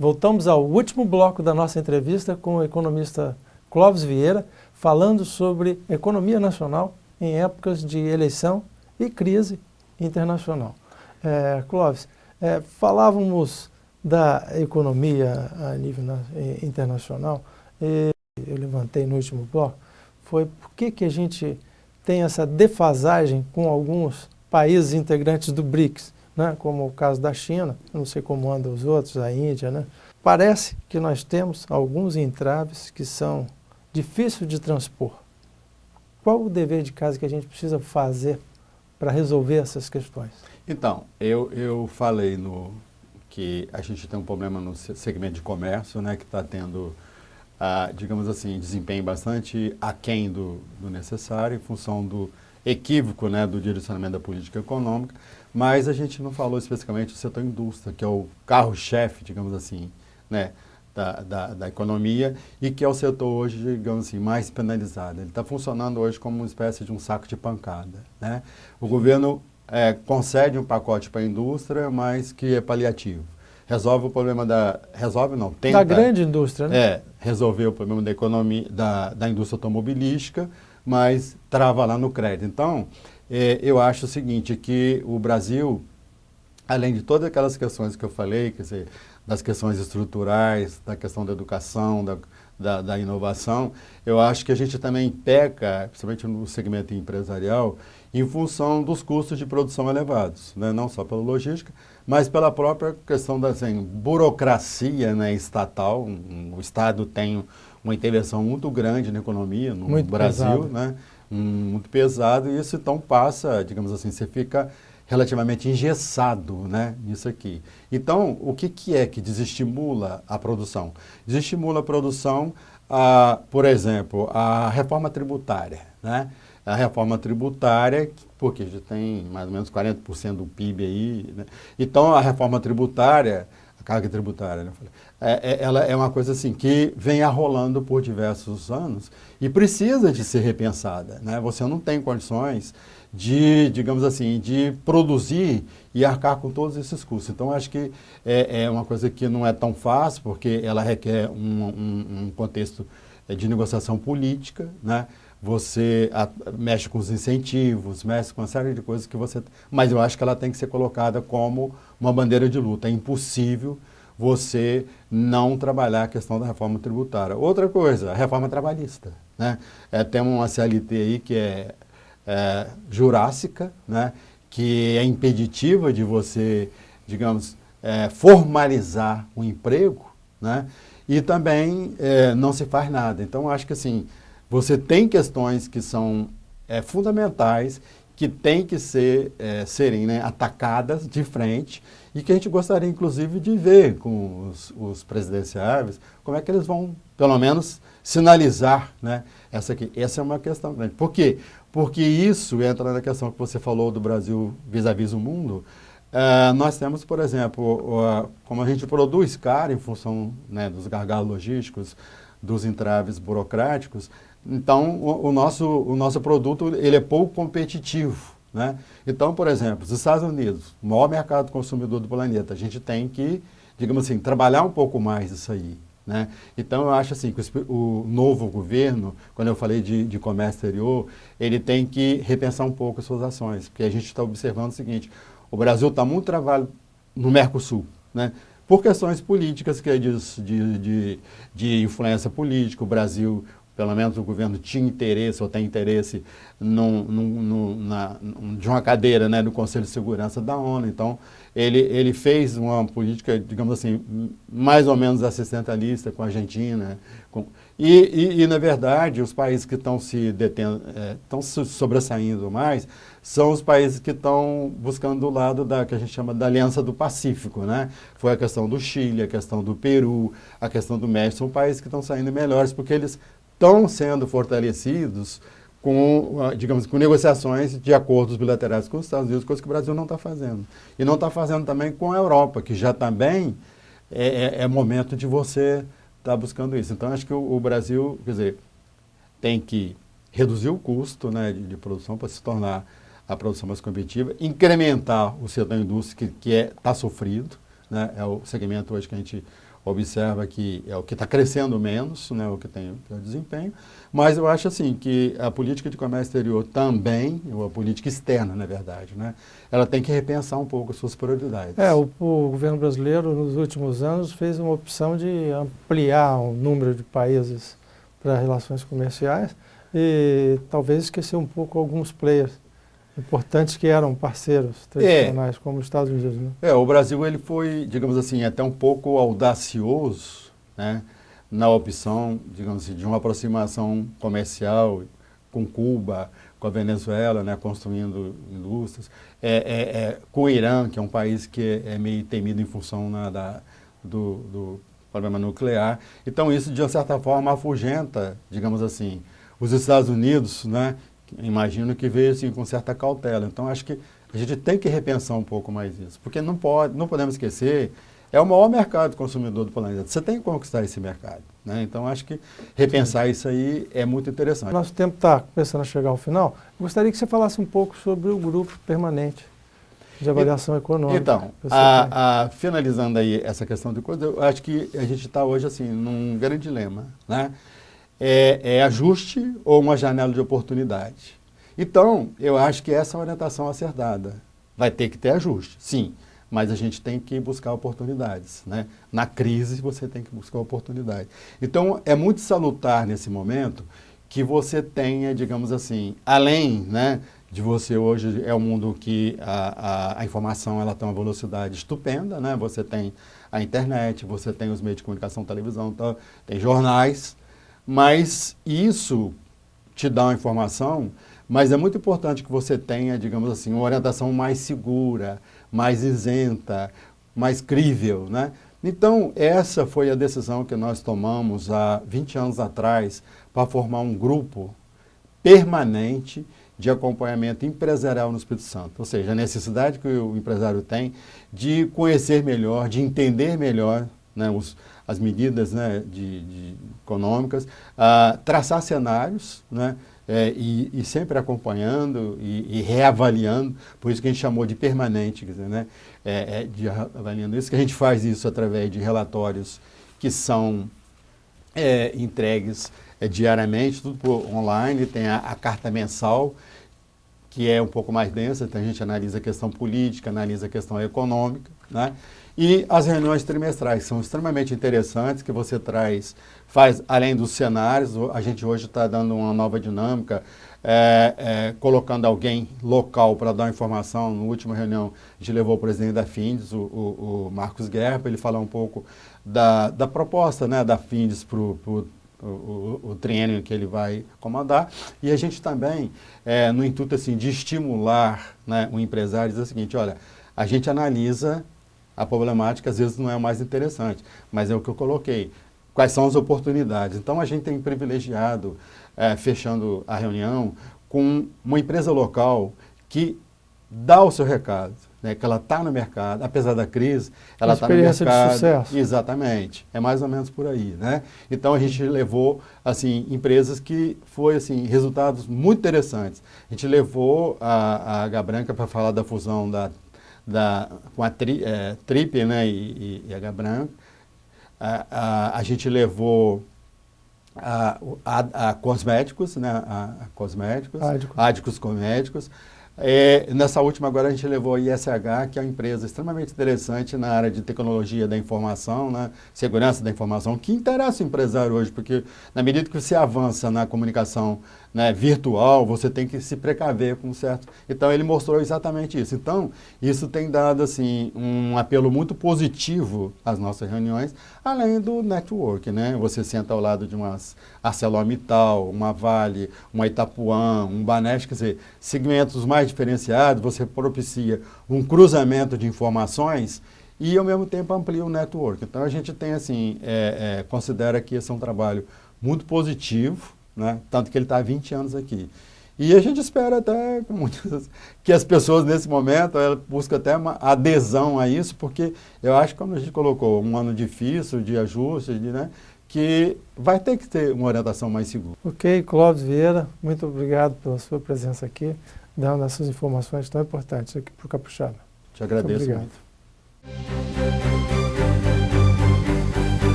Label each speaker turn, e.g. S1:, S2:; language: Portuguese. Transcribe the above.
S1: Voltamos ao último bloco da nossa entrevista com o economista Clóvis Vieira, falando sobre economia nacional em épocas de eleição e crise internacional. Clóvis, falávamos da economia a nível internacional, eu levantei no último bloco, foi por que a gente tem essa defasagem com alguns países integrantes do BRICS, né, como o caso da China, não sei como andam os outros, a Índia, né? Parece que nós temos alguns entraves que são difíceis de transpor. Qual o dever de casa que a gente precisa fazer para resolver essas questões?
S2: Então, eu falei que a gente tem um problema no segmento de comércio, né, que está tendo, digamos assim, desempenho bastante aquém do necessário, em função do equívoco, né, do direcionamento da política econômica, mas a gente não falou especificamente do setor indústria, que é o carro-chefe, digamos assim, né, da economia, e que é o setor hoje, digamos assim, mais penalizado. Ele está funcionando hoje como uma espécie de um saco de pancada, né? O governo concede um pacote para a indústria, mas que é paliativo. Resolve o problema resolve não, tenta...
S1: Da grande indústria, né?
S2: Resolver o problema da economia, da indústria automobilística, mas trava lá no crédito. Então, eu acho o seguinte, que o Brasil, além de todas aquelas questões que eu falei, quer dizer, das questões estruturais, da questão da educação, da inovação, eu acho que a gente também peca, principalmente no segmento empresarial, em função dos custos de produção elevados, né? Não só pela logística, mas pela própria questão da burocracia, né, estatal. O Estado tem uma intervenção muito grande na economia, no
S1: muito
S2: Brasil,
S1: pesado,
S2: né? Muito pesado, e isso então passa, digamos assim, você fica relativamente engessado, né, nisso aqui. Então, o que é que desestimula a produção? Desestimula a produção, por exemplo, a reforma tributária, né? A reforma tributária, porque já tem mais ou menos 40% do PIB aí, né? Então, a reforma tributária, a carga tributária, né? Ela é uma coisa assim que vem arrolando por diversos anos e precisa de ser repensada, né? Você não tem condições de, digamos assim, de produzir e arcar com todos esses custos. Então, acho que é uma coisa que não é tão fácil, porque ela requer um contexto de negociação política, né? Você mexe com os incentivos, mexe com uma série de coisas que você... Mas eu acho que ela tem que ser colocada como uma bandeira de luta. É impossível você não trabalhar a questão da reforma tributária. Outra coisa, a reforma trabalhista, né? Tem uma CLT aí que é jurássica, né? Que é impeditiva de você, digamos, formalizar o emprego, né? E também não se faz nada. Então, acho que assim, você tem questões que são fundamentais, que têm que serem, né, atacadas de frente e que a gente gostaria, inclusive, de ver com os presidenciáveis como é que eles vão, pelo menos, sinalizar, né, essa aqui. Essa é uma questão grande. Por quê? Porque isso entra na questão que você falou do Brasil vis-à-vis o mundo. Nós temos, por exemplo, como a gente produz caro em função, né, dos gargalos logísticos, dos entraves burocráticos, então o nosso produto ele é pouco competitivo, né? Então, por exemplo, os Estados Unidos, o maior mercado consumidor do planeta, a gente tem que, digamos assim, trabalhar um pouco mais isso aí, né? Então, eu acho assim que o novo governo, quando eu falei de comércio exterior, ele tem que repensar um pouco as suas ações, porque a gente está observando o seguinte: o Brasil está muito travado no Mercosul, né? Por questões políticas, que é de influência política. O Brasil, pelo menos o governo tinha interesse ou tem interesse de uma cadeira, né, no Conselho de Segurança da ONU. Então, ele fez uma política, digamos assim, mais ou menos assistentalista com a Argentina. E, na verdade, os países que estão estão se sobressaindo mais são os países que estão buscando do lado que a gente chama da Aliança do Pacífico, né? Foi a questão do Chile, a questão do Peru, a questão do México. São países que estão saindo melhores porque eles estão sendo fortalecidos com, digamos, com negociações de acordos bilaterais com os Estados Unidos, coisa que o Brasil não está fazendo. E não está fazendo também com a Europa, que já também é momento de você estar buscando isso. Então, acho que o Brasil, quer dizer, tem que reduzir o custo, né, de produção para se tornar a produção mais competitiva, incrementar o setor da indústria, que está sofrido, né, é o segmento hoje que a gente observa que é o que está crescendo menos, né, o que tem o pior desempenho, mas eu acho assim que a política de comércio exterior também, ou a política externa, na verdade, né, ela tem que repensar um pouco as suas prioridades.
S1: O governo brasileiro, nos últimos anos, fez uma opção de ampliar o número de países para relações comerciais e talvez esquecer um pouco alguns players importantes que eram parceiros tradicionais, como os Estados Unidos, né?
S2: O Brasil ele foi, digamos assim, até um pouco audacioso, né, na opção, digamos assim, de uma aproximação comercial com Cuba, com a Venezuela, né, construindo indústrias, com o Irã, que é um país que é meio temido em função, né, do problema nuclear. Então isso, de uma certa forma, afugenta, digamos assim, os Estados Unidos, né, imagino que veio assim, com certa cautela. Então acho que a gente tem que repensar um pouco mais isso, porque não podemos esquecer, é o maior mercado consumidor do planeta. Você tem que conquistar esse mercado, né? Então acho que repensar isso aí é muito interessante.
S1: Nosso tempo está começando a chegar ao final. Gostaria que você falasse um pouco sobre o grupo permanente de avaliação econômica.
S2: Então, finalizando aí essa questão de coisa, eu acho que a gente está hoje assim num grande dilema, né? É ajuste ou uma janela de oportunidade? Então, eu acho que essa é a orientação acertada. Vai ter que ter ajuste, sim, mas a gente tem que buscar oportunidades, né? Na crise, você tem que buscar oportunidade. Então, é muito salutar nesse momento que você tenha, digamos assim, além, né, de você hoje é um mundo que a informação ela tem uma velocidade estupenda, né? Você tem a internet, você tem os meios de comunicação, televisão, tem jornais, mas isso te dá uma informação, mas é muito importante que você tenha, digamos assim, uma orientação mais segura, mais isenta, mais crível, né? Então, essa foi a decisão que nós tomamos há 20 anos atrás para formar um grupo permanente de acompanhamento empresarial no Espírito Santo. Ou seja, a necessidade que o empresário tem de conhecer melhor, de entender melhor, né, as medidas, né, econômicas, traçar cenários, né, e sempre acompanhando e reavaliando, por isso que a gente chamou de permanente, quer dizer, né, de avaliando isso, que a gente faz isso através de relatórios que são entregues diariamente, tudo por online, tem a carta mensal, que é um pouco mais densa, então a gente analisa a questão política, analisa a questão econômica, né? E as reuniões trimestrais são extremamente interessantes, que você faz além dos cenários, a gente hoje está dando uma nova dinâmica, colocando alguém local para dar informação. Na última reunião, a gente levou o presidente da FINDES, o Marcos Guerra, para ele falar um pouco da proposta, né, da FINDES para o triênio que ele vai comandar, e a gente também, no intuito assim, de estimular, né, o empresário, diz o seguinte: olha, a gente analisa a problemática, às vezes não é o mais interessante, mas é o que eu coloquei. Quais são as oportunidades? Então a gente tem privilegiado, fechando a reunião, com uma empresa local que dá o seu recado, né, que ela está no mercado, apesar da crise, ela está no mercado.
S1: Experiência de sucesso.
S2: Exatamente, é mais ou menos por aí, né? Então a gente levou assim empresas que foi assim resultados muito interessantes. A gente levou a H-Branca para falar da fusão com a Trip, né, e a H-Branca. A gente levou a cosméticos, né, a cosméticos, Ádicos Cosméticos. Nessa última agora a gente levou a ISH, que é uma empresa extremamente interessante na área de tecnologia da informação, né, segurança da informação, que interessa o empresário hoje, porque na medida que você avança na comunicação, né, virtual, você tem que se precaver com certo... Então ele mostrou exatamente isso. Então isso tem dado assim um apelo muito positivo às nossas reuniões, além do network, né? Você senta ao lado de umas ArcelorMittal, uma Vale, uma Itapuã, um Banespa, quer dizer, segmentos mais diferenciados, você propicia um cruzamento de informações e ao mesmo tempo amplia o network. Então a gente tem assim, considera que esse é um trabalho muito positivo, né? Tanto que ele está há 20 anos aqui. E a gente espera até que as pessoas nesse momento busquem até uma adesão a isso, porque eu acho que quando a gente colocou um ano difícil de ajuste, né, que vai ter que ter uma orientação mais segura.
S1: Ok, Clóvis Vieira, muito obrigado pela sua presença aqui, dando essas informações tão importantes aqui para o Capixaba.
S2: Te agradeço.
S1: Muito obrigado.